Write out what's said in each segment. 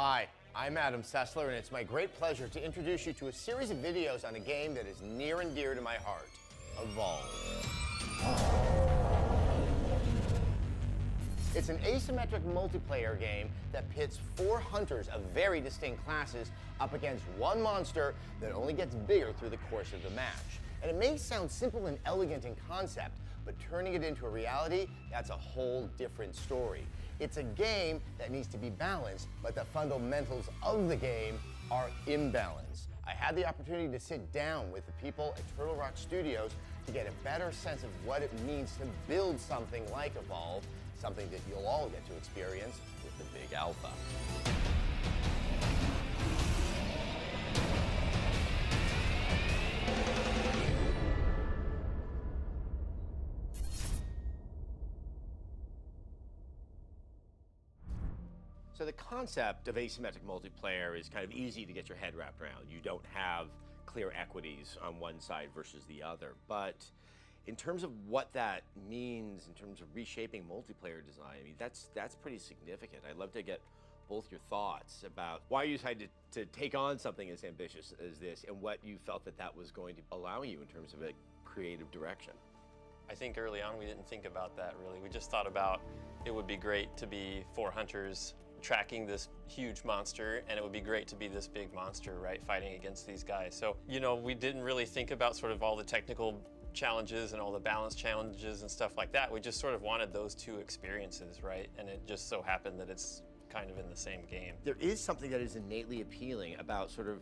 Hi, I'm Adam Sessler, and it's my great pleasure to introduce you to a series of videos on a game that is near and dear to my heart, Evolve. It's an asymmetric multiplayer game that pits 4 hunters of very distinct classes up against one monster that only gets bigger through the course of the match. And it may sound simple and elegant in concept, but turning it into a reality, that's a whole different story. It's a game that needs to be balanced, but the fundamentals of the game are imbalanced. I had the opportunity to sit down with the people at Turtle Rock Studios to get a better sense of what it means to build something like Evolve, something that you'll all get to experience with the Big Alpha. So the concept of asymmetric multiplayer is kind of easy to get your head wrapped around. You don't have clear equities on one side versus the other. But in terms of what that means in terms of reshaping multiplayer design, I mean, that's pretty significant. I'd love to get both your thoughts about why you decided to take on something as ambitious as this and what you felt that was going to allow you in terms of a creative direction. I think early on we didn't think about that really. We just thought about it would be great to be 4 hunters tracking this huge monster, and it would be great to be this big monster, right, fighting against these guys. So, you know, we didn't really think about sort of all the technical challenges and all the balance challenges and stuff like that. We just sort of wanted those 2 experiences, right? And it just so happened that it's kind of in the same game. There is something that is innately appealing about sort of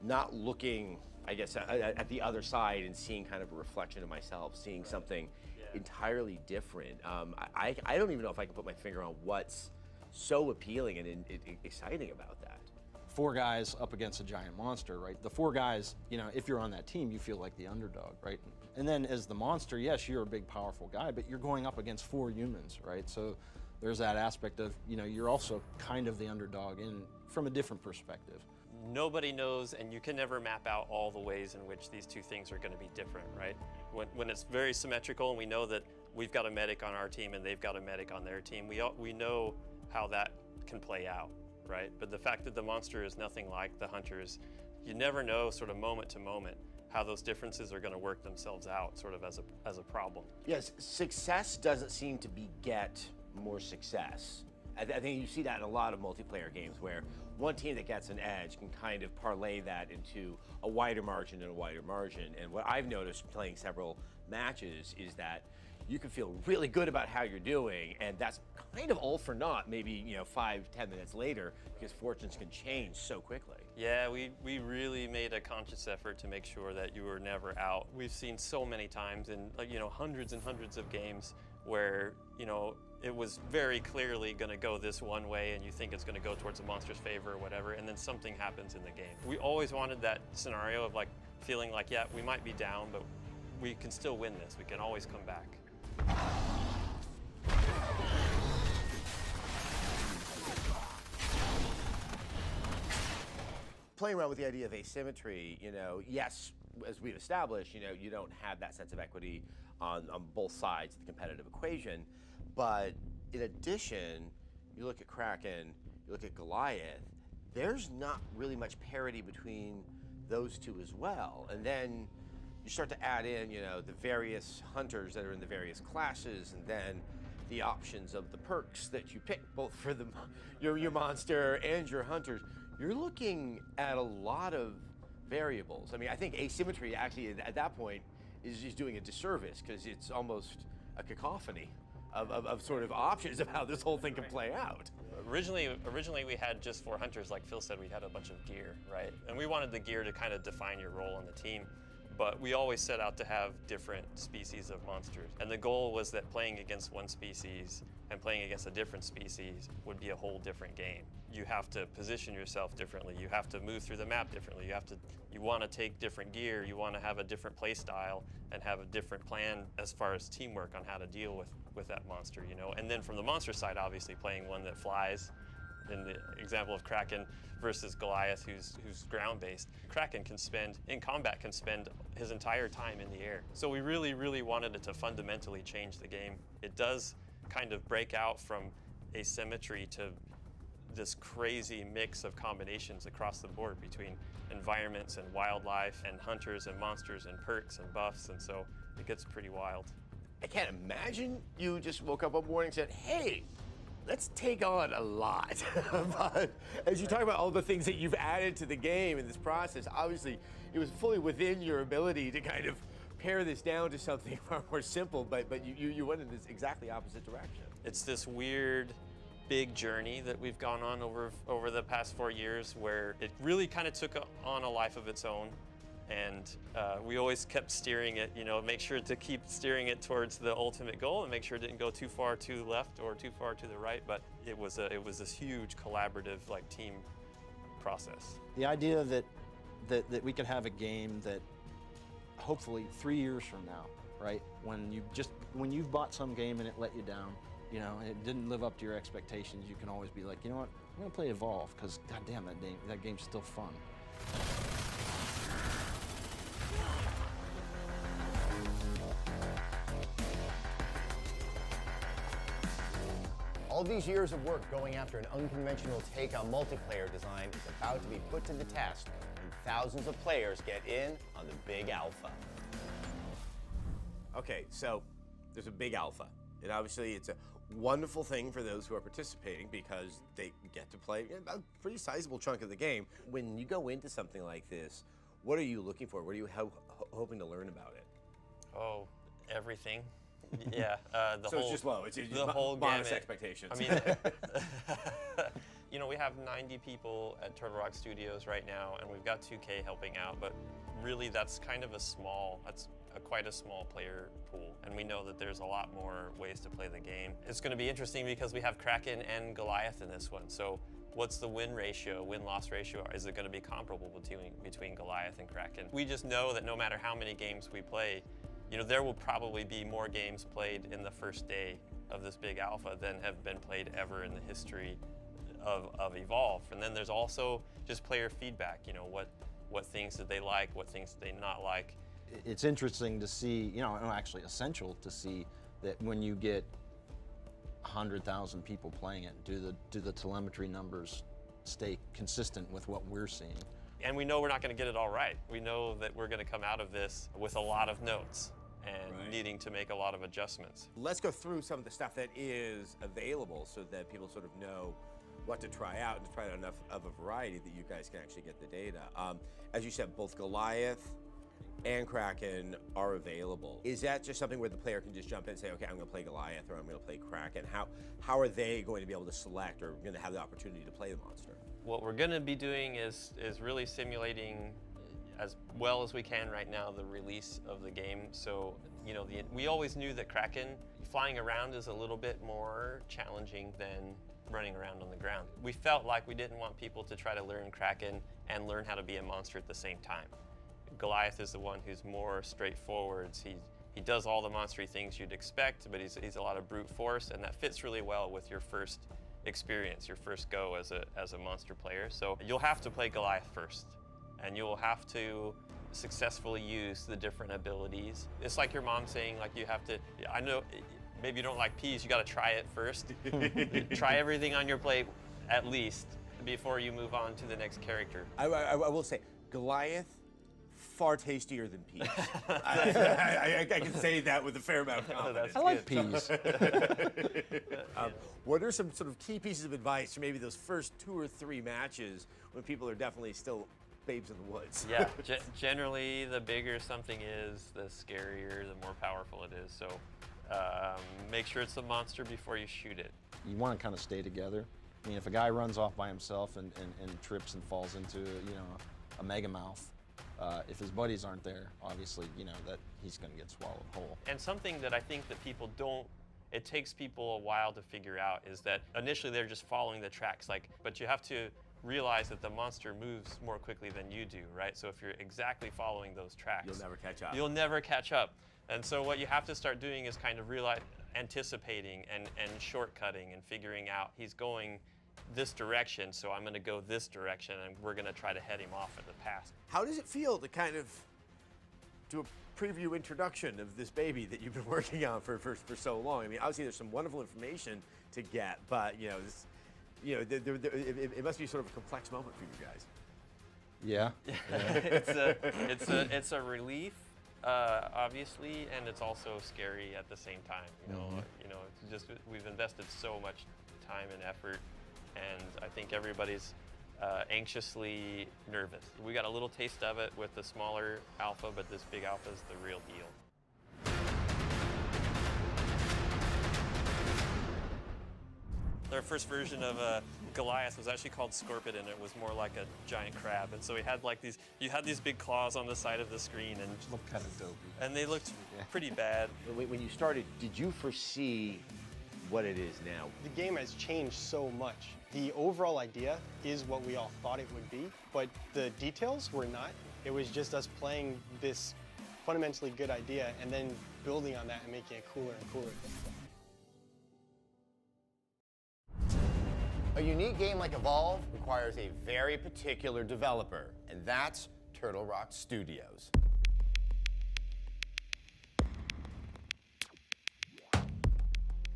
not looking, I guess, at the other side and seeing kind of a reflection of myself, seeing something entirely different. I don't even know if I can put my finger on what's so appealing and exciting about that. 4 guys up against a giant monster, right? The 4 guys, you know, if you're on that team, you feel like the underdog, right? And then as the monster, yes, you're a big, powerful guy, but you're going up against 4 humans, right? So there's that aspect of, you know, you're also kind of the underdog from a different perspective. Nobody knows, and you can never map out all the ways in which these 2 things are going to be different, right? When it's very symmetrical and we know that we've got a medic on our team and they've got a medic on their team, we know how that can play out, right? But the fact that the monster is nothing like the hunters, you never know sort of moment to moment how those differences are going to work themselves out sort of as a problem. Yes, success doesn't seem to beget more success. I think you see that in a lot of multiplayer games where one team that gets an edge can kind of parlay that into a wider margin and a wider margin. And what I've noticed playing several matches is that you can feel really good about how you're doing, and that's kind of all for naught, maybe, you know, 5-10 minutes later, because fortunes can change so quickly. Yeah, we really made a conscious effort to make sure that you were never out. We've seen so many times in, you know, hundreds and hundreds of games where, you know, it was very clearly going to go this one way and you think it's going to go towards the monster's favor or whatever, and then something happens in the game. We always wanted that scenario of like feeling like, yeah, we might be down, but we can still win this. We can always come back. Playing around with the idea of asymmetry, you know, yes, as we've established, you know, you don't have that sense of equity on both sides of the competitive equation. But in addition, you look at Kraken, you look at Goliath, there's not really much parity between those 2 as well. And then you start to add in, you know, the various hunters that are in the various classes, and then the options of the perks that you pick, both for your monster and your hunters. You're looking at a lot of variables. I mean, I think asymmetry actually at that point is doing a disservice because it's almost a cacophony of sort of options of how this whole thing can play out. Originally we had just 4 hunters, like Phil said, we had a bunch of gear, right? And we wanted the gear to kind of define your role on the team. But we always set out to have different species of monsters. And the goal was that playing against one species and playing against a different species would be a whole different game. You have to position yourself differently. You have to move through the map differently. You want to take different gear. You want to have a different play style and have a different plan as far as teamwork on how to deal with that monster, you know? And then from the monster side, obviously playing one that flies. In the example of Kraken versus Goliath, who's ground-based, Kraken in combat can spend his entire time in the air. So we really, really wanted it to fundamentally change the game. It does kind of break out from asymmetry to this crazy mix of combinations across the board between environments and wildlife and hunters and monsters and perks and buffs, and so it gets pretty wild. I can't imagine you just woke up one morning and said, hey, let's take on a lot. But as you talk about all the things that you've added to the game in this process, obviously it was fully within your ability to kind of pare this down to something far more simple, but you went in this exactly opposite direction. It's this weird, big journey that we've gone on over the past 4 years where it really kind of took on a life of its own. And we always kept steering it, make sure to keep steering it towards the ultimate goal and make sure it didn't go too far to the left or too far to the right. But it was this huge collaborative team process. The idea that we could have a game that hopefully 3 years from now, right, when you've bought some game and it let you down, it didn't live up to your expectations, you can always be like, you know what, I'm gonna play Evolve because goddamn, that game's still fun. All these years of work going after an unconventional take on multiplayer design is about to be put to the test, and thousands of players get in on the big alpha. Okay, so there's a big alpha, and obviously it's a wonderful thing for those who are participating because they get to play a pretty sizable chunk of the game. When you go into something like this, what are you looking for? What are you hoping to learn about it? Oh, everything. Yeah, so it's just low. It's the whole modest gamut. expectations. I mean, we have 90 people at Turtle Rock Studios right now, and we've got 2K helping out. But really, that's kind of quite a small player pool, and we know that there's a lot more ways to play the game. It's going to be interesting because we have Kraken and Goliath in this one. So, what's the win-loss ratio? Is it going to be comparable between Goliath and Kraken? We just know that no matter how many games we play, there will probably be more games played in the first day of this big alpha than have been played ever in the history of Evolve. And then there's also just player feedback. What things did they like? What things did they not like? It's interesting to see, actually essential to see that when you get 100,000 people playing it, do the telemetry numbers stay consistent with what we're seeing? And we know we're not going to get it all right. We know that we're going to come out of this with a lot of notes and needing to make a lot of adjustments. Let's go through some of the stuff that is available so that people sort of know what to try out and to try out enough of a variety that you guys can actually get the data. As you said, both Goliath and Kraken are available. Is that just something where the player can just jump in and say, okay, I'm going to play Goliath or I'm going to play Kraken? How are they going to be able to select or going to have the opportunity to play the monster? What we're going to be doing is really simulating as well as we can right now the release of the game. So, we always knew that Kraken flying around is a little bit more challenging than running around on the ground. We felt like we didn't want people to try to learn Kraken and learn how to be a monster at the same time. Goliath is the one who's more straightforward. He does all the monstery things you'd expect, but he's a lot of brute force, and that fits really well with your first experience, your first go as a monster player. So you'll have to play Goliath first, and you'll have to successfully use the different abilities. It's like your mom saying, like, you have to, I know maybe you don't like peas, you got to try it first. Try everything on your plate at least before you move on to the next character. I will say, Goliath, far tastier than peas. I can say that with a fair amount of confidence. I like peas. What are some sort of key pieces of advice for maybe those first 2 or 3 matches when people are definitely still babes in the woods? Yeah, generally the bigger something is, the scarier, the more powerful it is. So make sure it's a monster before you shoot it. You want to kind of stay together. I mean, if a guy runs off by himself and trips and falls into a mega mouth, if his buddies aren't there, obviously, that he's going to get swallowed whole. And something that I think that people don't, it takes people a while to figure out is that initially they're just following the tracks, but you have to realize that the monster moves more quickly than you do, right? So if you're exactly following those tracks, You'll never catch up. You'll never catch up. And so what you have to start doing is kind of anticipating and shortcutting and figuring out he's going this direction, so I'm going to go this direction, and we're going to try to head him off at the pass. How does it feel to kind of do a preview introduction of this baby that you've been working on for so long? I mean, obviously there's some wonderful information to get, but You know, it must be sort of a complex moment for you guys. Yeah. It's a relief, obviously, and it's also scary at the same time. You know, it's just we've invested so much time and effort, and I think everybody's anxiously nervous. We got a little taste of it with the smaller alpha, but this big alpha is the real deal. Our first version of Goliath was actually called Scorpion, and it was more like a giant crab. And so we had like you had these big claws on the side of the screen, and Looked kind of dopey. and they looked pretty bad. When you started, did you foresee what it is now? The game has changed so much. The overall idea is what we all thought it would be, but the details were not. It was just us playing this fundamentally good idea and then building on that and making it cooler and cooler. A unique game like Evolve requires a very particular developer, and that's Turtle Rock Studios.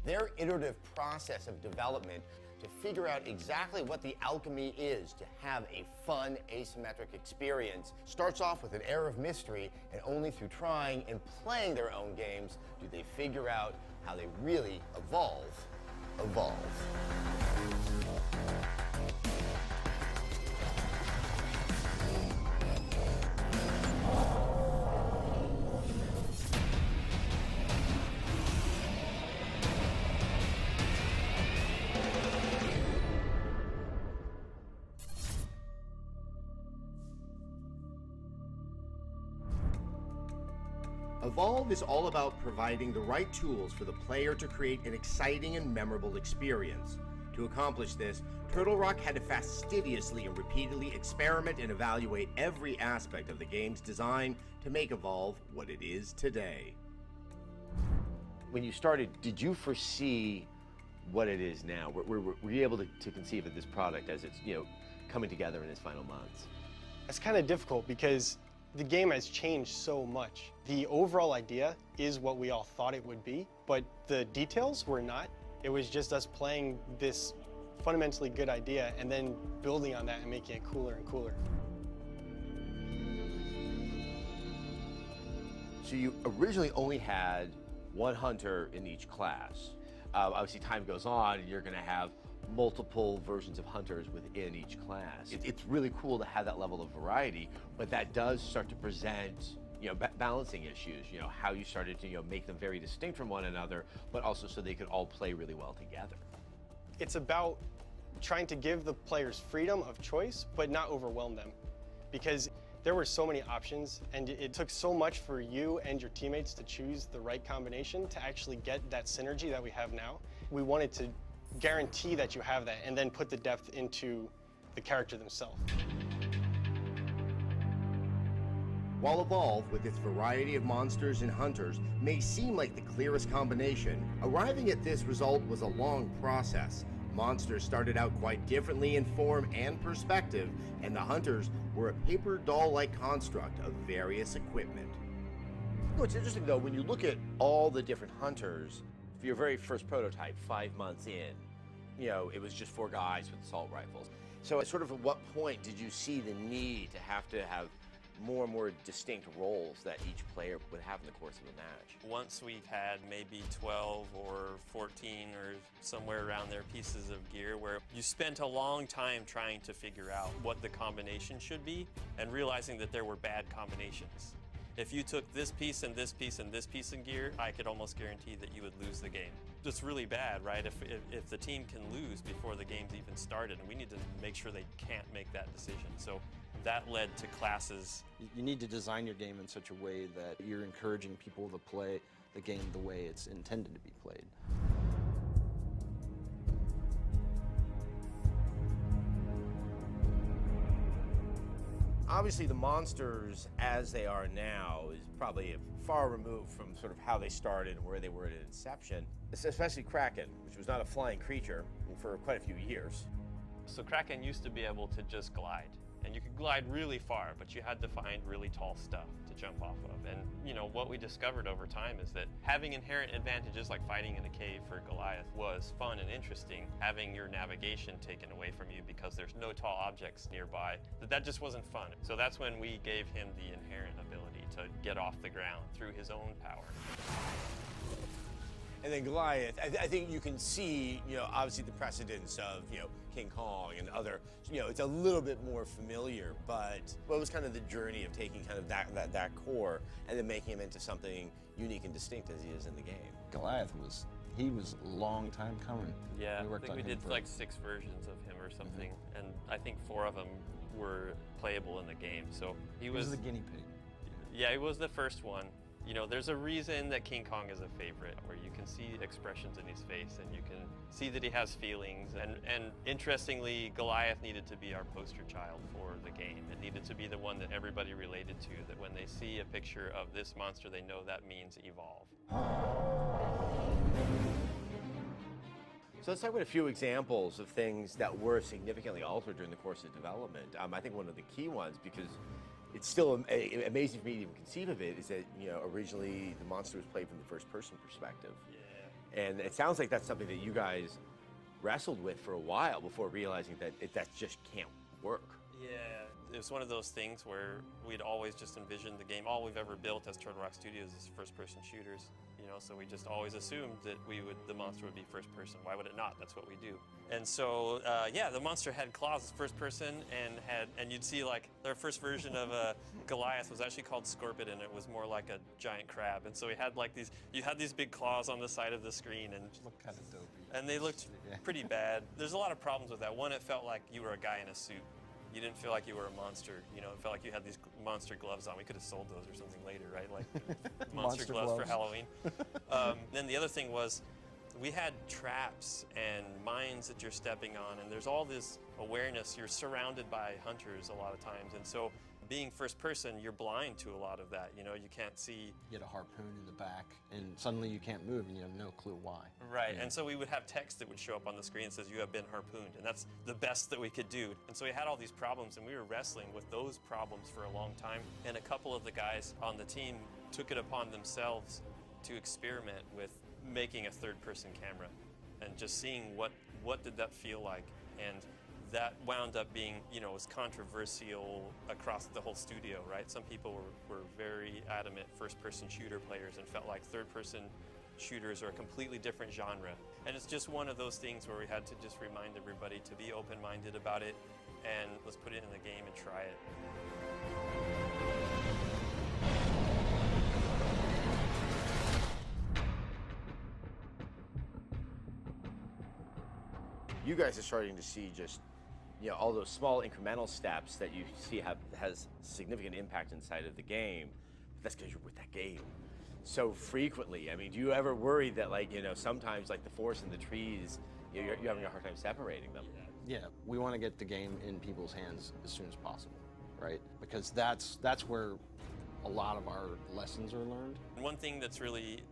Their iterative process of development to figure out exactly what the alchemy is to have a fun, asymmetric experience starts off with an air of mystery, and only through trying and playing their own games do they figure out how they really evolve. Evolve is all about providing the right tools for the player to create an exciting and memorable experience. To accomplish this, Turtle Rock had to fastidiously and repeatedly experiment and evaluate every aspect of the game's design to make Evolve what it is today. When you started, did you foresee what it is now? Were you able to conceive of this product as it's coming together in its final months? It's kind of difficult because the game has changed so much. The overall idea is what we all thought it would be, but the details were not. It was just us playing this fundamentally good idea and then building on that and making it cooler and cooler. So you originally only had one hunter in each class. Obviously, time goes on, and you're going to have multiple versions of hunters within each class. It's really cool to have that level of variety, but that does start to present, balancing issues. How you started to, make them very distinct from one another, but also so they could all play really well together. It's about trying to give the players freedom of choice, but not overwhelm them, because there were so many options, and it took so much for you and your teammates to choose the right combination to actually get that synergy that we have now. We wanted to guarantee that you have that and then put the depth into the character themselves. While Evolve, with its variety of monsters and hunters, may seem like the clearest combination, arriving at this result was a long process. Monsters started out quite differently in form and perspective, and the hunters were a paper doll-like construct of various equipment. What's interesting though, when you look at all the different hunters, for your very first prototype, 5 months in, it was just 4 guys with assault rifles. So at what point did you see the need to have more and more distinct roles that each player would have in the course of a match? Once we've had maybe 12 or 14 or somewhere around there pieces of gear where you spent a long time trying to figure out what the combination should be and realizing that there were bad combinations. If you took this piece and this piece and this piece in gear, I could almost guarantee that you would lose the game. It's really bad, right? If the team can lose before the game's even started, and we need to make sure they can't make that decision. So that led to classes. You need to design your game in such a way that you're encouraging people to play the game the way it's intended to be played. Obviously, the monsters as they are now is probably far removed from how they started and where they were at inception, especially Kraken, which was not a flying creature for quite a few years. So Kraken used to be able to just glide. and you could glide really far, but you had to find really tall stuff to jump off of. And you know, what we discovered over time is that having inherent advantages like fighting in a cave for Goliath was fun and interesting. Having your navigation taken away from you because there's no tall objects nearby, that just wasn't fun. So that's when we gave him the inherent ability to get off the ground through his own power. And then Goliath, I think you can see, you know, obviously the precedence of, you know, King Kong and other, you know, it's a little bit more familiar, but what was kind of the journey of taking kind of that core and then making him into something unique and distinct as he is in the game? Goliath was a long time coming. Yeah, we I think we did like 6 versions of him or something, and I think 4 of them were playable in the game. So he was the guinea pig. Yeah, he was the first one. You know, there's a reason that King Kong is a favorite, where you can see expressions in his face and you can see that he has feelings. And interestingly, Goliath needed to be our poster child for the game. It needed to be the one that everybody related to, that when they see a picture of this monster, they know that means evolve. So let's talk about a few examples of things that were significantly altered during the course of development. I think one of the key ones, because it's still amazing for me to even conceive of it, is that, you know, originally the monster was played from the first-person perspective. Yeah. And it sounds like that's something that you guys wrestled with for a while before realizing that that just can't work. Yeah, it was one of those things where we'd always just envisioned the game. All we've ever built as Turtle Rock Studios is first-person shooters, you know, so we just always assumed that the monster would be first-person. Why would it not? That's what we do. And so, yeah, the monster had claws as first-person, and you'd see like their first version of Goliath was actually called Scorpion, and it was more like a giant crab. And so we had like you had these big claws on the side of the screen, and Looked kind of dopey. And they looked pretty bad. There's a lot of problems with that. One, it felt like you were a guy in a suit. You didn't feel like you were a monster. You know, it felt like you had these monster gloves on. We could have sold those or something later, right? Like monster gloves for Halloween. Then the other thing was, we had traps and mines that you're stepping on, and there's all this awareness. You're surrounded by hunters a lot of times, and so being first person, you're blind to a lot of that. You know, you can't see. You get a harpoon in the back, and suddenly you can't move, and you have no clue why. Right, and so we would have text that would show up on the screen that says, "You have been harpooned," and that's the best that we could do. And so we had all these problems, and we were wrestling with those problems for a long time. And a couple of the guys on the team took it upon themselves to experiment with making a third-person camera and just seeing what did that feel like. And that wound up being, you know, was controversial across the whole studio, right? Some people were very adamant first-person shooter players and felt like third-person shooters are a completely different genre. And it's just one of those things where we had to just remind everybody to be open-minded about it, and let's put it in the game and try it. You guys are starting to see just, you know, all those small incremental steps that you see has significant impact inside of the game. But that's because you're with that game so frequently. I mean, do you ever worry that, like, you know, sometimes like the forest and the trees, you know, you're having a hard time separating them? Yeah, we want to get the game in people's hands as soon as possible, right? Because that's where a lot of our lessons are learned. One thing that's really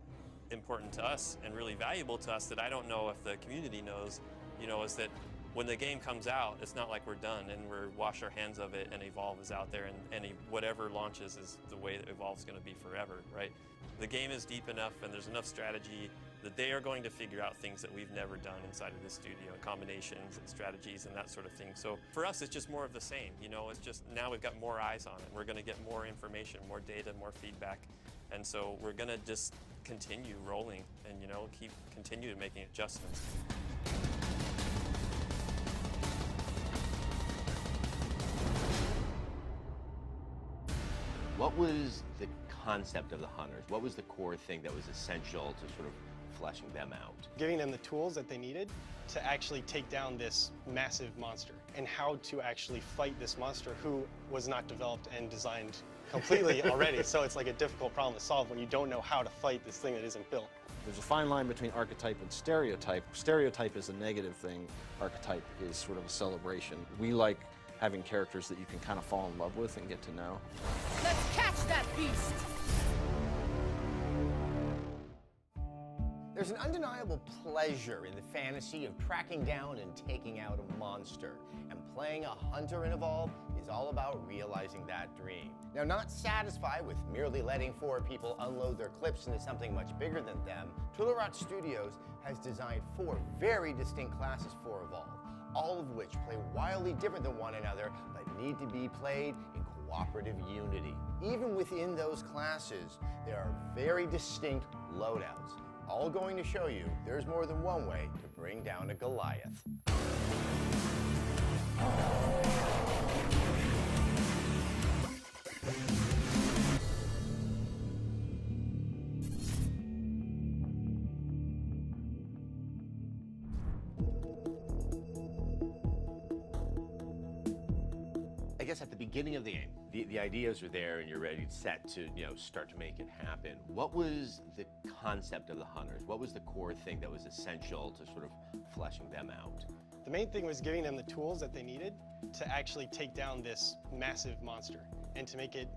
important to us and really valuable to us that I don't know if the community knows, you know, is that when the game comes out, it's not like we're done and we're wash our hands of it and Evolve is out there and whatever launches is the way that Evolve's going to be forever, right? The game is deep enough and there's enough strategy that they are going to figure out things that we've never done inside of the studio, combinations and strategies and that sort of thing. So for us, it's just more of the same, you know, it's just now we've got more eyes on it. We're going to get more information, more data, more feedback. And so we're going to just continue rolling and, you know, continue making adjustments. What was the concept of the hunters? What was the core thing that was essential to sort of fleshing them out? Giving them the tools that they needed to actually take down this massive monster and how to actually fight this monster who was not developed and designed completely already. So it's like a difficult problem to solve when you don't know how to fight this thing that isn't built. There's a fine line between archetype and stereotype. Stereotype is a negative thing. Archetype is sort of a celebration. We like having characters that you can kind of fall in love with and get to know. Let's catch that beast! There's an undeniable pleasure in the fantasy of tracking down and taking out a monster. And playing a hunter in Evolve is all about realizing that dream. Now, not satisfied with merely letting 4 people unload their clips into something much bigger than them, Twiddle Rock Studios has designed 4 very distinct classes for Evolve, all of which play wildly different than one another, but need to be played in cooperative unity. Even within those classes, there are very distinct loadouts, all going to show you there's more than one way to bring down a Goliath. I guess at the beginning of the game, the ideas are there and you're ready, set to start to make it happen. What was the concept of the hunters? What was the core thing that was essential to sort of fleshing them out? The main thing was giving them the tools that they needed to actually take down this massive monster and to make it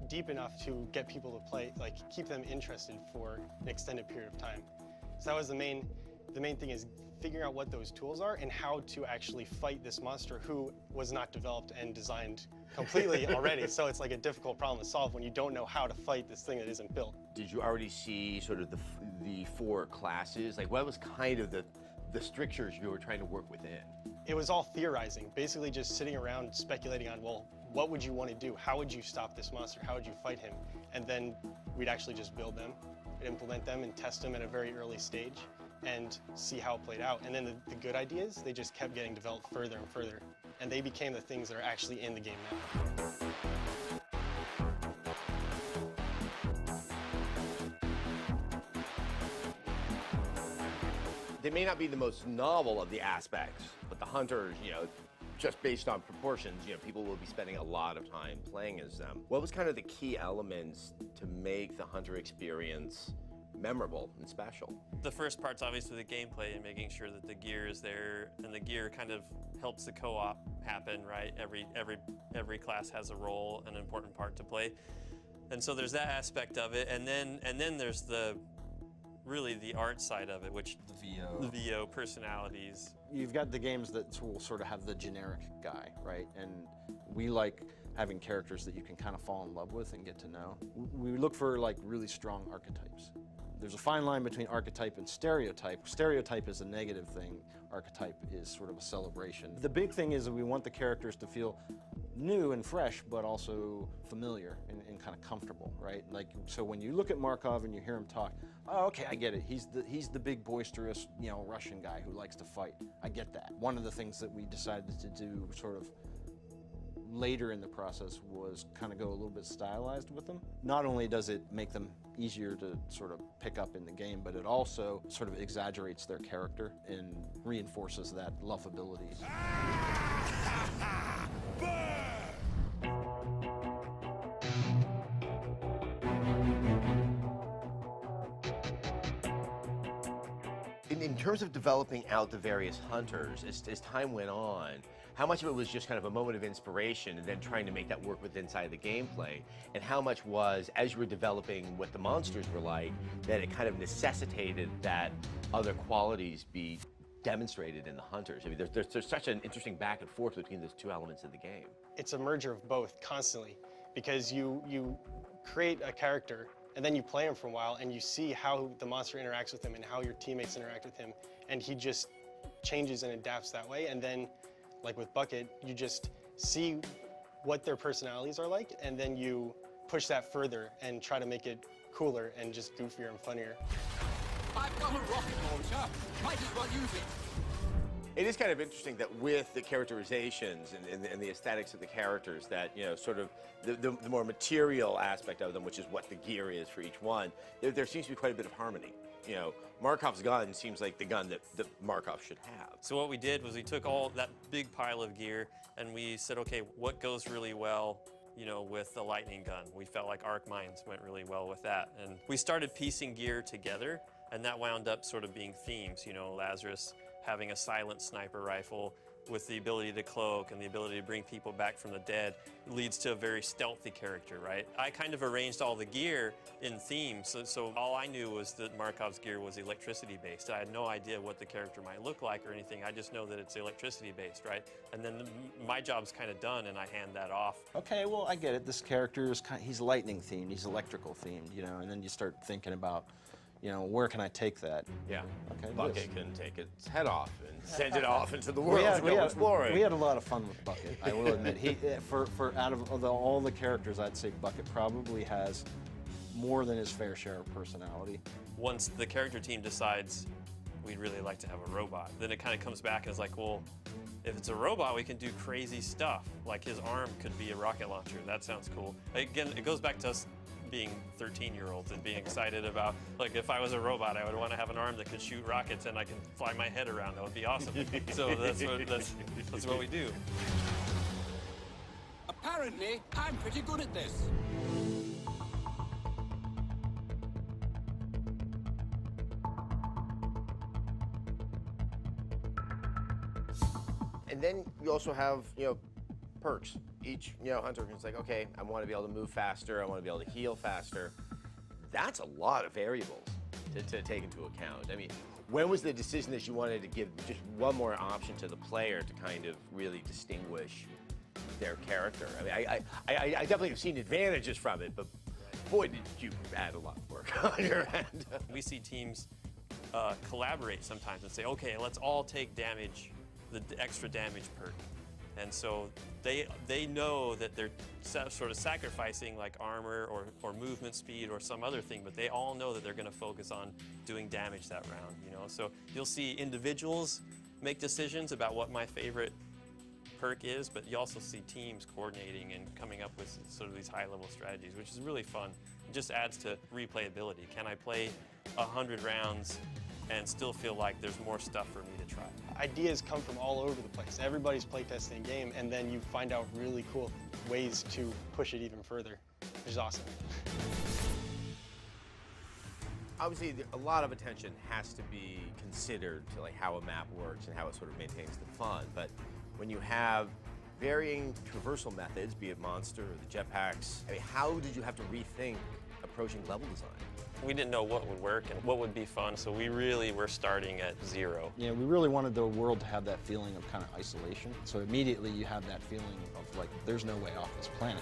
deep enough to get people to play, like keep them interested for an extended period of time. So that was the main thing, is figuring out what those tools are and how to actually fight this monster who was not developed and designed completely already. So it's like a difficult problem to solve when you don't know how to fight this thing that isn't built. Did you already see sort of the 4 classes? Like, what was kind of the strictures you were trying to work within? It was all theorizing, basically just sitting around speculating on, well, what would you want to do? How would you stop this monster? How would you fight him? And then we'd actually just build them, implement them, and test them at a very early stage and see how it played out. And then the good ideas, they just kept getting developed further and further. And they became the things that are actually in the game now. They may not be the most novel of the aspects, but the hunters, just based on proportions, people will be spending a lot of time playing as them. What was kind of the key elements to make the hunter experience memorable and special? The first part's obviously the gameplay and making sure that the gear is there, and the gear kind of helps the co-op happen, right? Every class has a role, an important part to play. And so there's that aspect of it, and then there's really the art side of it, which the VO personalities. You've got the games that will sort of have the generic guy, right? And we like having characters that you can kind of fall in love with and get to know. We look for like really strong archetypes. There's a fine line between archetype and stereotype. Stereotype is a negative thing. Archetype is sort of a celebration. The big thing is that we want the characters to feel new and fresh, but also familiar and kind of comfortable, right? Like, so when you look at Markov and you hear him talk, oh, okay, I get it. He's the big boisterous, Russian guy who likes to fight. I get that. One of the things that we decided to do sort of later in the process was kind of go a little bit stylized with them. Not only does it make them easier to sort of pick up in the game, but it also sort of exaggerates their character and reinforces that lovability. In terms of developing out the various hunters, as time went on, how much of it was just kind of a moment of inspiration and then trying to make that work with inside the gameplay? And how much was, as you were developing what the monsters were like, that it kind of necessitated that other qualities be demonstrated in the hunters? I mean, there's such an interesting back and forth between those 2 elements of the game. It's a merger of both constantly, because you create a character and then you play him for a while and you see how the monster interacts with him and how your teammates interact with him, and he just changes and adapts that way. And then, like with Bucket, you just see what their personalities are like, and then you push that further and try to make it cooler and just goofier and funnier. I've got a rocket launcher. Might as well use it. It is kind of interesting that with the characterizations and the aesthetics of the characters, that sort of the more material aspect of them, which is what the gear is for each one, there seems to be quite a bit of harmony. Markov's gun seems like the gun that Markov should have. So what we did was we took all that big pile of gear and we said, okay, what goes really well, with the lightning gun? We felt like arc mines went really well with that. And we started piecing gear together, and that wound up sort of being themes. Lazarus having a silent sniper rifle, with the ability to cloak and the ability to bring people back from the dead leads to a very stealthy character, right? I kind of arranged all the gear in theme, so all I knew was that Markov's gear was electricity based. I had no idea what the character might look like or anything. I just know that it's electricity based, right? And then my job's kind of done and I hand that off. Okay, well, I get it. This character is he's lightning themed, he's electrical themed, you know, and then you start thinking about, you know, where can I take that? Yeah. Okay, Bucket can take its head off and send it off into the world to go exploring. We had a lot of fun with Bucket, I will admit. For out of all the characters, I'd say Bucket probably has more than his fair share of personality. Once the character team decides we'd really like to have a robot, then it kind of comes back and is like, well, if it's a robot, we can do crazy stuff. Like his arm could be a rocket launcher. That sounds cool. Again, it goes back to us being 13-year-olds and being excited about, like, if I was a robot, I would want to have an arm that could shoot rockets and I can fly my head around. That would be awesome. So that's what we do. Apparently, I'm pretty good at this. And then you also have, you know, perks. Each, you know, hunter can say, okay, I want to be able to move faster, I want to be able to heal faster. That's a lot of variables to take into account. I mean, when was the decision that you wanted to give just one more option to the player to kind of really distinguish their character? I mean, I definitely have seen advantages from it, but boy, did you add a lot of work on your end. We see teams collaborate sometimes and say, okay, let's all take damage, the extra damage perk. And so they know that they're sort of sacrificing like armor or movement speed or some other thing, but they all know that they're going to focus on doing damage that round, you know? So you'll see individuals make decisions about what my favorite perk is, but you also see teams coordinating and coming up with sort of these high-level strategies, which is really fun. It just adds to replayability. Can I play 100 rounds and still feel like there's more stuff for me to try? Ideas come from all over the place. Everybody's playtesting a game, and then you find out really cool ways to push it even further, which is awesome. Obviously, a lot of attention has to be considered to like how a map works and how it sort of maintains the fun. But when you have varying traversal methods, be it monster or the jetpacks, I mean, how did you have to rethink approaching level design? We didn't know what would work and what would be fun, so we really were starting at zero. You know, we really wanted the world to have that feeling of kind of isolation. So immediately you have that feeling of like, there's no way off this planet.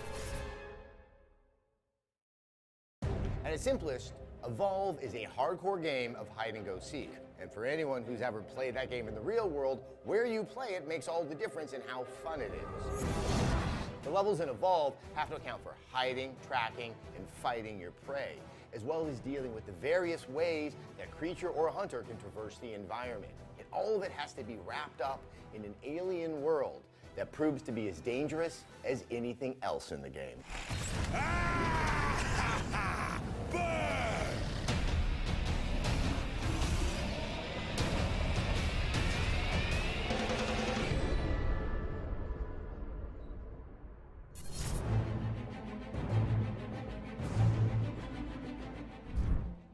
At its simplest, Evolve is a hardcore game of hide and go seek. And for anyone who's ever played that game in the real world, where you play it makes all the difference in how fun it is. The levels in Evolve have to account for hiding, tracking, and fighting your prey, as well as dealing with the various ways that creature or hunter can traverse the environment. And all of it has to be wrapped up in an alien world that proves to be as dangerous as anything else in the game.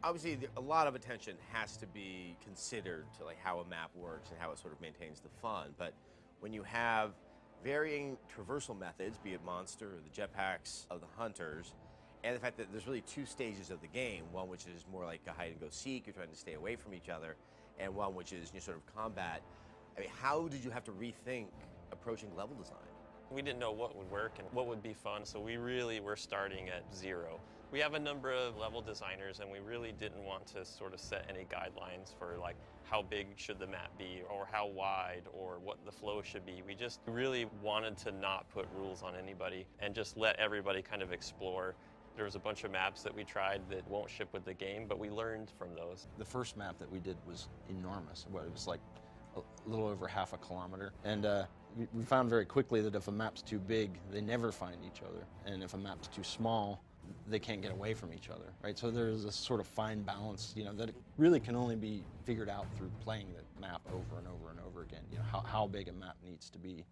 Obviously, a lot of attention has to be considered to like how a map works and how it sort of maintains the fun. But when you have varying traversal methods, be it monster or the jetpacks of the hunters, and the fact that there's really two stages of the game, one which is more like a hide and go seek, you're trying to stay away from each other, and one which is sort of combat. I mean, how did you have to rethink approaching level design? We didn't know what would work and what would be fun, so we really were starting at zero. We have a number of level designers, and we really didn't want to sort of set any guidelines for like how big should the map be or how wide or what the flow should be. We just really wanted to not put rules on anybody and just let everybody kind of explore. There was a bunch of maps that we tried that won't ship with the game, but we learned from those. The first map that we did was enormous. It was like a little over half a kilometer. And we found very quickly that if a map's too big, they never find each other. And if a map's too small, they can't get away from each other, right? So there's a sort of fine balance, that it really can only be figured out through playing the map over and over and over again, how big a map needs to be.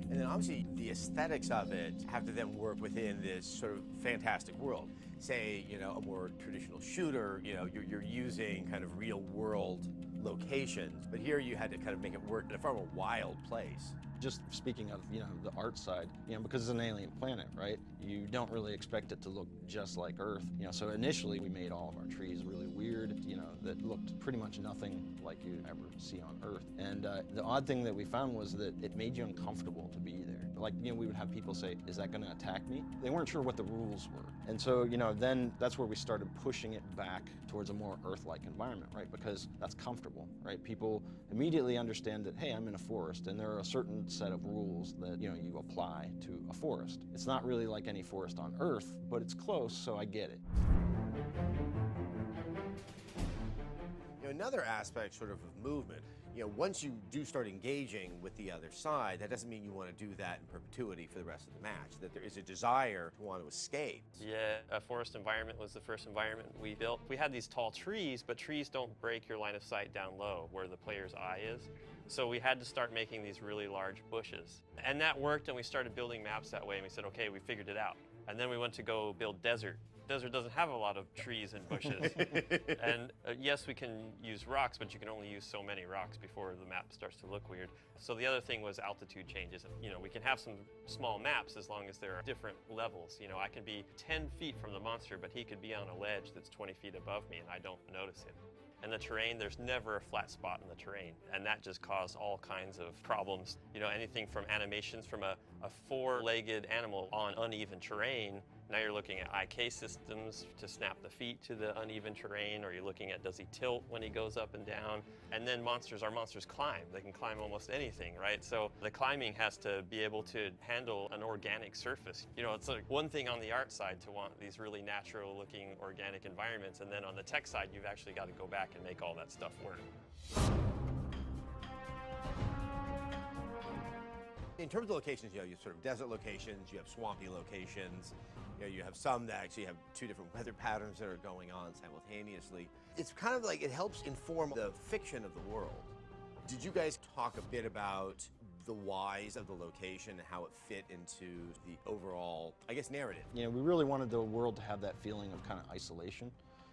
And then obviously the aesthetics of it have to then work within this sort of fantastic world. Say, you know, a more traditional shooter, you know, you're using kind of real world locations, but here you had to kind of make it work in a far more wild place. Just speaking of, you know, the art side, you know, because it's an alien planet, right? You don't really expect it to look just like Earth. You know, so initially we made all of our trees really weird, you know, that looked pretty much nothing like you'd ever see on Earth. And the odd thing that we found was that it made you uncomfortable to be there. Like, you know, we would have people say, is that gonna attack me? They weren't sure what the rules were. And so, you know, then that's where we started pushing it back towards a more Earth-like environment, right? Because that's comfortable, right? People immediately understand that, hey, I'm in a forest, and there are a certain set of rules that, you know, you apply to a forest. It's not really like any forest on Earth, but it's close, so I get it. You know, another aspect sort of movement, you know, once you do start engaging with the other side, that doesn't mean you want to do that in perpetuity for the rest of the match, that there is a desire to want to escape. Yeah, a forest environment was the first environment we built. We had these tall trees, but trees don't break your line of sight down low where the player's eye is. So we had to start making these really large bushes. And that worked, and we started building maps that way, and we said, okay, we figured it out. And then we went to go build desert. Desert doesn't have a lot of trees and bushes. And yes, we can use rocks, but you can only use so many rocks before the map starts to look weird. So the other thing was altitude changes. You know, we can have some small maps as long as there are different levels. You know, I can be 10 feet from the monster, but he could be on a ledge that's 20 feet above me, and I don't notice him. And the terrain, there's never a flat spot in the terrain. And that just caused all kinds of problems. You know, anything from animations from a four-legged animal on uneven terrain. Now you're looking at IK systems to snap the feet to the uneven terrain, or you're looking at, does he tilt when he goes up and down? And then our monsters climb. They can climb almost anything, right? So the climbing has to be able to handle an organic surface. You know, it's like one thing on the art side to want these really natural looking organic environments, and then on the tech side, you've actually got to go back and make all that stuff work. In terms of locations, you know, you have sort of desert locations, you have swampy locations, you know, you have some that actually have two different weather patterns that are going on simultaneously. It's kind of like it helps inform the fiction of the world. Did you guys talk a bit about the whys of the location and how it fit into the overall, I guess, narrative? You know, we really wanted the world to have that feeling of kind of isolation.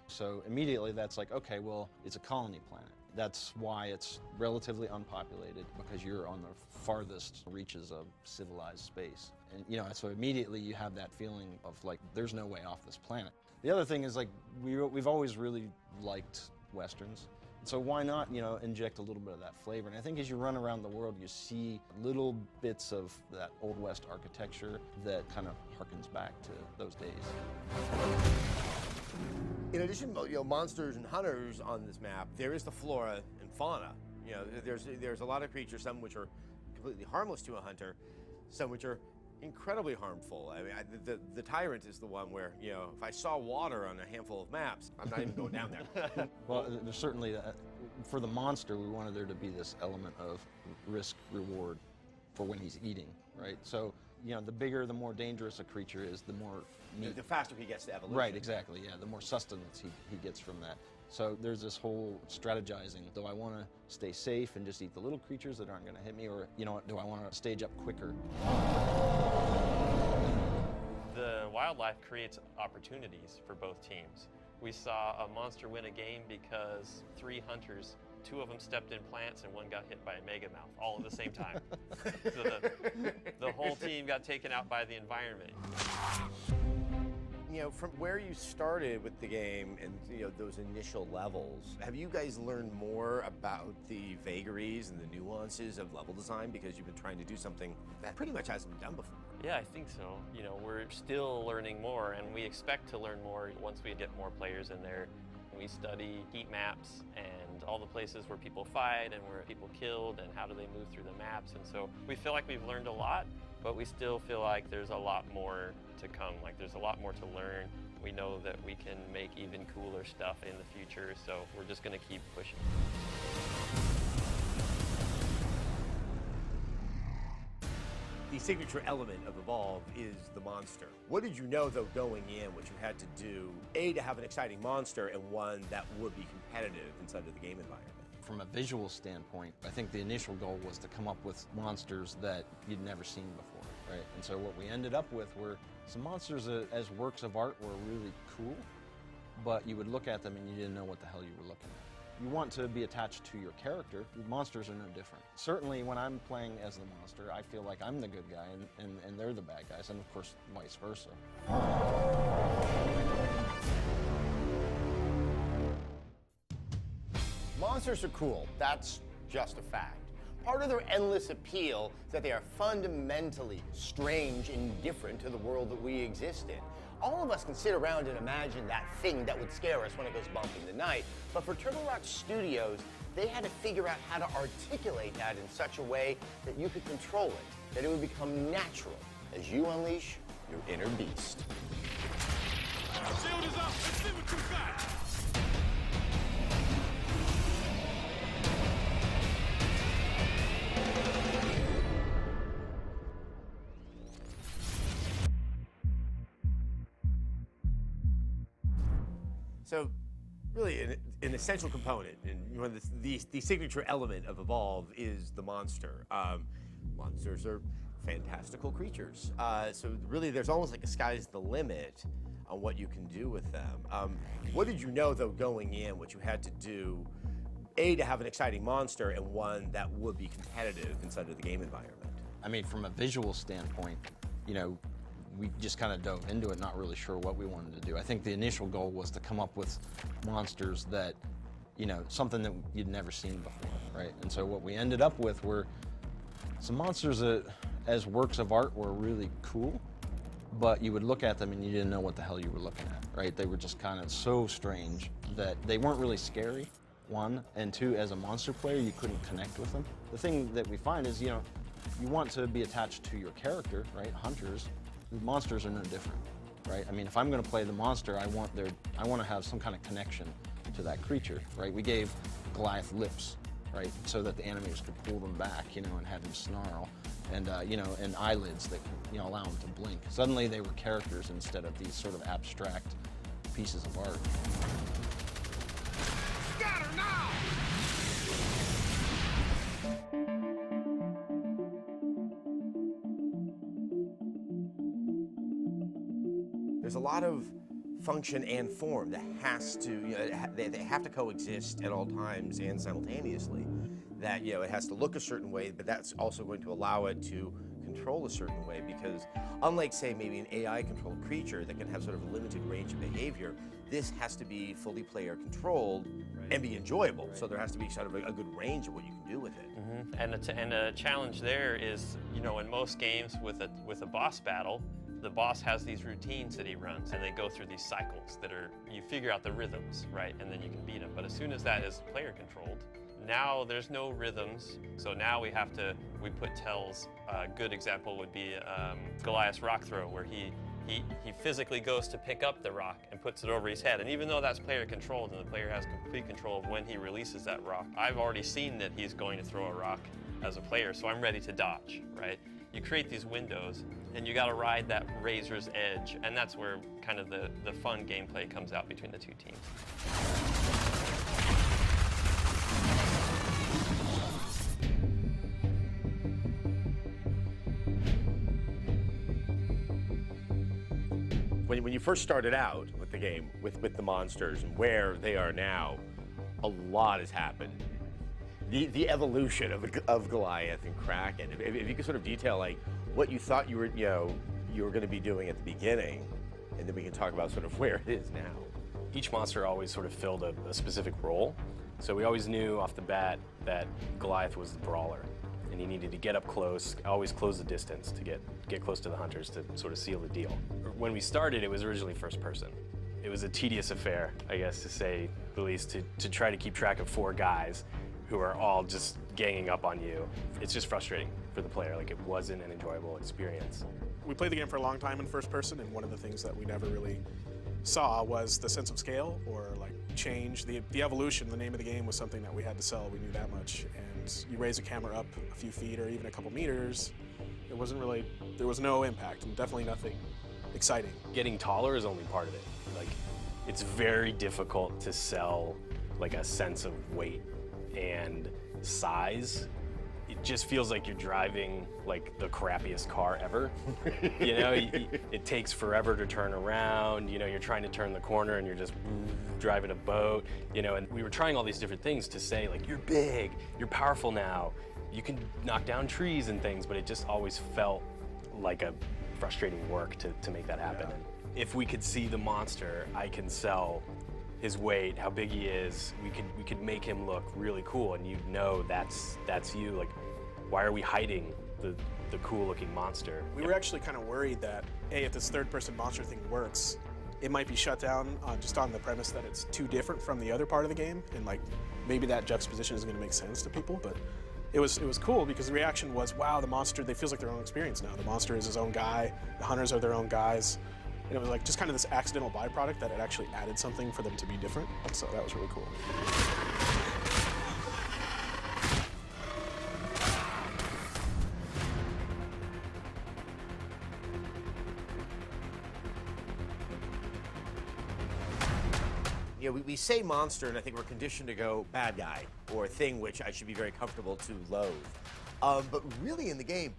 So immediately that's like, okay, well, it's a colony planet. That's why it's relatively unpopulated, because you're on the farthest reaches of civilized space. And, you know, so immediately you have that feeling of like, there's no way off this planet. The other thing is, like, we've always really liked Westerns. So why not, you know, inject a little bit of that flavor? And I think as you run around the world, you see little bits of that Old West architecture that kind of harkens back to those days. In addition, you know, monsters and hunters on this map, there is the flora and fauna. You know, there's a lot of creatures, some which are completely harmless to a hunter, some which are incredibly harmful. I mean, the tyrant is the one where, you know, if I saw water on a handful of maps, I'm not even going down there. Well, there's certainly, for the monster, we wanted there to be this element of risk-reward for when he's eating, right? So, you know, the bigger, the more dangerous a creature is, the more meat. The faster he gets to evolution. Right, exactly, yeah. The more sustenance he gets from that. So there's this whole strategizing. Do I want to stay safe and just eat the little creatures that aren't going to hit me, or, you know, do I want to stage up quicker? The wildlife creates opportunities for both teams. We saw a monster win a game because 3 hunters, 2 of them stepped in plants and 1 got hit by a megamouth all at the same time. So the whole team got taken out by the environment. You know, from where you started with the game and, you know, those initial levels, have you guys learned more about the vagaries and the nuances of level design because you've been trying to do something that pretty much hasn't been done before? Yeah, I think so. You know, we're still learning more, and we expect to learn more once we get more players in there. We study heat maps and all the places where people fight and where people killed and how do they move through the maps. And so we feel like we've learned a lot, but we still feel like there's a lot more to come. Like, there's a lot more to learn. We know that we can make even cooler stuff in the future, so we're just going to keep pushing. The signature element of Evolve is the monster. What did you know, though, going in, what you had to do, A, to have an exciting monster, and one that would be competitive inside of the game environment? from a visual standpoint, I think the initial goal was to come up with monsters that you'd never seen before, right? And so what we ended up with were some monsters that, as works of art, were really cool, but you would look at them and you didn't know what the hell you were looking at. You want to be attached to your character. Monsters are no different. Certainly when I'm playing as the monster, I feel like I'm the good guy and they're the bad guys, and of course vice versa. Monsters are cool, that's just a fact. Part of their endless appeal is that they are fundamentally strange and different to the world that we exist in. All of us can sit around and imagine that thing that would scare us when it goes bump in the night, but for TurboRock Studios, they had to figure out how to articulate that in such a way that you could control it, that it would become natural as you unleash your inner beast. Shield is up. Let's see what you got. So, really, an essential component, and one of the signature element of Evolve is the monster. Monsters are fantastical creatures. So really, there's almost like a sky's the limit on what you can do with them. What did you know, though, going in, what you had to do, A, to have an exciting monster, and one that would be competitive inside of the game environment? I mean, from a visual standpoint, you know, we just kind of dove into it, not really sure what we wanted to do. I think the initial goal was to come up with monsters that, you know, something that you'd never seen before, right? And so what we ended up with were some monsters that, as works of art, were really cool, but you would look at them and you didn't know what the hell you were looking at, right? They were just kind of so strange that they weren't really scary, one, and two, as a monster player, you couldn't connect with them. The thing that we find is, you know, you want to be attached to your character, right? Hunters. Monsters are no different, right? I mean, if I'm going to play the monster, I want to have some kind of connection to that creature, right? We gave Goliath lips, right, so that the enemies could pull them back, you know, and have them snarl, and you know, and eyelids that could, you know, allow them to blink. Suddenly, they were characters instead of these sort of abstract pieces of art. Scatter now! There's a lot of function and form that has to, you know, they have to coexist at all times and simultaneously. That, you know, it has to look a certain way, but that's also going to allow it to control a certain way, because unlike, say, maybe an AI-controlled creature that can have sort of a limited range of behavior, this has to be fully player-controlled and be enjoyable. So there has to be sort of a good range of what you can do with it. Mm-hmm. And a challenge there is, you know, in most games with a boss battle, the boss has these routines that he runs, and they go through these cycles that are, you figure out the rhythms, right, and then you can beat him. But as soon as that is player controlled, now there's no rhythms, so now we put tells. A good example would be Goliath's rock throw, where he physically goes to pick up the rock and puts it over his head. And even though that's player controlled and the player has complete control of when he releases that rock, I've already seen that he's going to throw a rock as a player, so I'm ready to dodge, right? You create these windows, and you got to ride that razor's edge, and that's where kind of the fun gameplay comes out between the two teams. When you first started out with the game, with the monsters and where they are now, a lot has happened. The evolution of Goliath and Kraken. If you could sort of detail like what you thought you were going to be doing at the beginning, and then we can talk about sort of where it is now. Each monster always sort of filled a specific role. So we always knew off the bat that Goliath was the brawler, and he needed to get up close, always close the distance to get close to the hunters to sort of seal the deal. When we started, it was originally first person. It was a tedious affair, I guess, to say the least, to try to keep track of 4 guys who are all just ganging up on you. It's just frustrating for the player. Like, it wasn't an enjoyable experience. We played the game for a long time in first person, and one of the things that we never really saw was the sense of scale or like change. The evolution, the name of the game, was something that we had to sell. We knew that much. And you raise a camera up a few feet or even a couple meters, it wasn't really, there was no impact, and definitely nothing exciting. Getting taller is only part of it. Like, it's very difficult to sell like a sense of weight and size, it just feels like you're driving like the crappiest car ever. You know, it takes forever to turn around. You know, you're trying to turn the corner and you're just driving a boat. You know, and we were trying all these different things to say like, you're big, you're powerful now, you can knock down trees and things, but it just always felt like a frustrating work to make that happen. And if we could see the monster, I can sell his weight, how big he is, we could make him look really cool, and you'd know that's you. Like, why are we hiding the cool looking monster? We were actually kind of worried that, hey, if this third-person monster thing works, it might be shut down just on the premise that it's too different from the other part of the game, and like maybe that juxtaposition isn't going to make sense to people. But it was cool because the reaction was, wow, the monster, they feels like their own experience now. The monster is his own guy, the hunters are their own guys. And it was like just kind of this accidental byproduct that it actually added something for them to be different. So that was really cool. You know, we say monster, and I think we're conditioned to go bad guy or thing, which I should be very comfortable to loathe. But really in the game,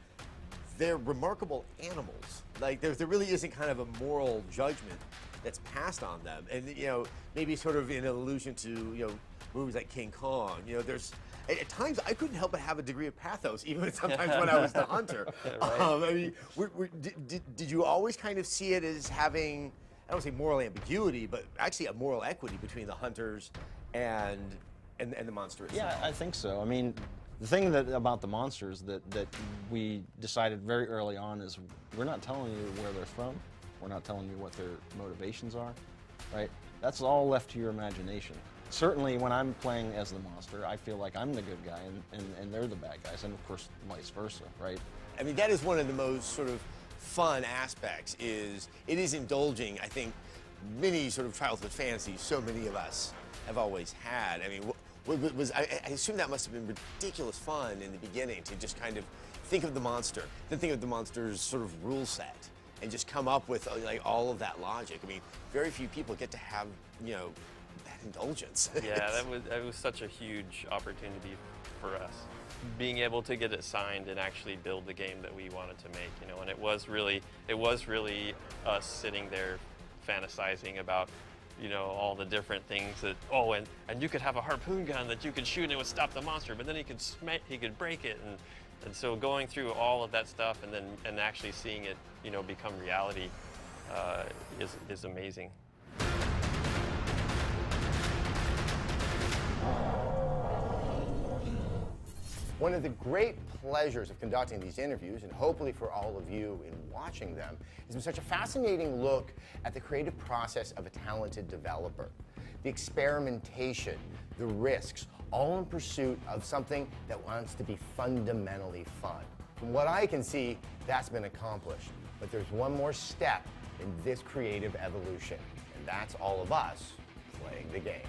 they're remarkable animals. Like there really isn't kind of a moral judgment that's passed on them. And you know, maybe sort of in allusion to, you know, movies like King Kong, you know, there's at times I couldn't help but have a degree of pathos, even sometimes when I was the hunter. Right. I mean, did you always kind of see it as having, I don't say moral ambiguity, but actually a moral equity between the hunters and the monster itself? Yeah, I think so. I mean, the thing about the monsters that we decided very early on is we're not telling you where they're from. We're not telling you what their motivations are, right? That's all left to your imagination. Certainly when I'm playing as the monster, I feel like I'm the good guy and they're the bad guys, and of course vice versa, right? I mean, that is one of the most sort of fun aspects, is it is indulging, I think, many sort of childhood fantasies so many of us have always had. I mean, I assume that must have been ridiculous fun in the beginning to just kind of think of the monster, then think of the monster's sort of rule set, and just come up with like all of that logic. I mean, very few people get to have, you know, that indulgence. Yeah, that was such a huge opportunity for us. Being able to get it signed and actually build the game that we wanted to make, you know, and it was really us sitting there fantasizing about, you know, all the different things that, oh, and you could have a harpoon gun that you could shoot and it would stop the monster, but then he could break it, and so going through all of that stuff and actually seeing it, you know, become reality is amazing. One of the great pleasures of conducting these interviews, and hopefully for all of you in watching them, has been such a fascinating look at the creative process of a talented developer. The experimentation, the risks, all in pursuit of something that wants to be fundamentally fun. From what I can see, that's been accomplished. But there's one more step in this creative evolution, and that's all of us playing the game.